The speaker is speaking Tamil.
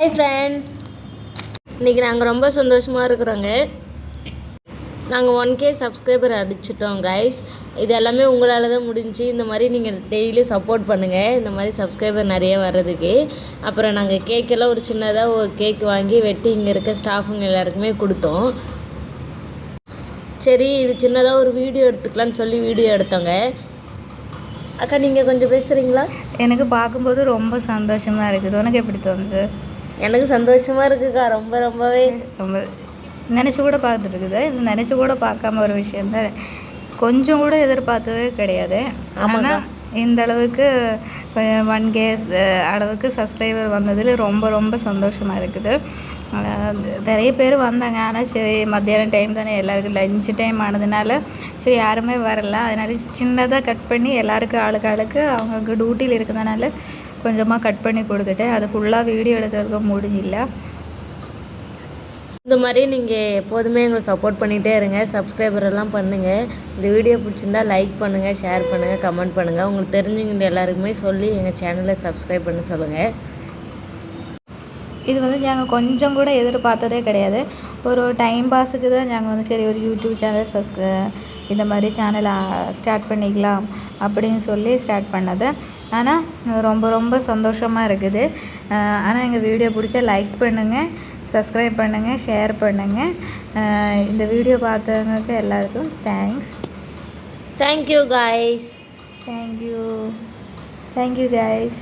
ஹாய் ஃப்ரெண்ட்ஸ், இன்றைக்கி நாங்கள் ரொம்ப சந்தோஷமாக இருக்கிறோங்க. நாங்கள் 1K சப்ஸ்கிரைபர் அடிச்சிட்டோம் கைஸ். இது எல்லாமே உங்களால் தான் முடிஞ்சு. இந்த மாதிரி நீங்கள் டெய்லியும் சப்போர்ட் பண்ணுங்கள், இந்த மாதிரி சப்ஸ்கிரைபர் நிறைய வர்றதுக்கு. அப்புறம் நாங்கள் கேக்கெல்லாம் ஒரு சின்னதாக ஒரு கேக் வாங்கி வெட்டி இங்கே இருக்க ஸ்டாஃபுங்க எல்லாருக்குமே கொடுத்தோம். சரி, இது சின்னதாக ஒரு வீடியோ எடுத்துக்கலான்னு சொல்லி வீடியோ எடுத்தோங்க. அக்கா, நீங்கள் கொஞ்சம் பேசுகிறீங்களா? எனக்கு பார்க்கும்போது ரொம்ப சந்தோஷமாக இருக்குது. உனக்கு எப்படி தோணுது? எனக்கு சந்தோஷமாக இருக்குக்கா, ரொம்பவே நினச்சி கூட பார்த்துருக்குது. இது நினச்சி கூட பார்க்காம ஒரு விஷயந்தான். கொஞ்சம் கூட எதிர்பார்த்ததே கிடையாது. ஆனால் இந்த அளவுக்கு 1K அளவுக்கு சப்ஸ்கிரைபர் வந்ததில் ரொம்ப சந்தோஷமாக இருக்குது. நிறைய பேர் வந்தாங்க. ஆனால் சரி, மத்தியானம் டைம் தானே, எல்லாருக்கும் லஞ்ச் டைம் ஆனதுனால சரி யாருமே வரல. அதனால சின்னதாக கட் பண்ணி எல்லாருக்கும் ஆளுக்கு அவங்க டியூட்டியில் இருக்கிறதுனால கொஞ்சமாக கட் பண்ணி கொடுத்துட்டேன். அது ஃபுல்லாக வீடியோ எடுக்கிறதுக்கு முடியல. இந்த மாதிரி நீங்கள் எப்போதுமே எங்களை சப்போர்ட் பண்ணிகிட்டே இருங்க, சப்ஸ்கிரைபர் எல்லாம் பண்ணுங்கள். இந்த வீடியோ பிடிச்சிருந்தா லைக் பண்ணுங்கள், ஷேர் பண்ணுங்கள், கமெண்ட் பண்ணுங்கள். உங்களுக்கு தெரிஞ்சவங்க எல்லாருக்குமே சொல்லி எங்கள் சேனலை சப்ஸ்கிரைப் பண்ண சொல்லுங்கள். இது நாங்கள் கொஞ்சம் கூட எதிர்பார்த்ததே கிடையாது. ஒரு டைம் பாஸுக்கு தான் நாங்கள் சரி ஒரு யூடியூப் சேனல் இந்த மாதிரி சேனலை ஸ்டார்ட் பண்ணிக்கலாம் அப்படின்னு சொல்லி ஸ்டார்ட் பண்ணது. ஆனால் ரொம்ப சந்தோஷமாக இருக்குது. ஆனால் எங்கள் வீடியோ பிடிச்சா லைக் பண்ணுங்கள், சப்ஸ்கிரைப் பண்ணுங்கள், ஷேர் பண்ணுங்கள். இந்த வீடியோ பார்த்தவங்களுக்கு எல்லாருக்கும் தேங்க்யூ காய்ஸ். Thank you guys.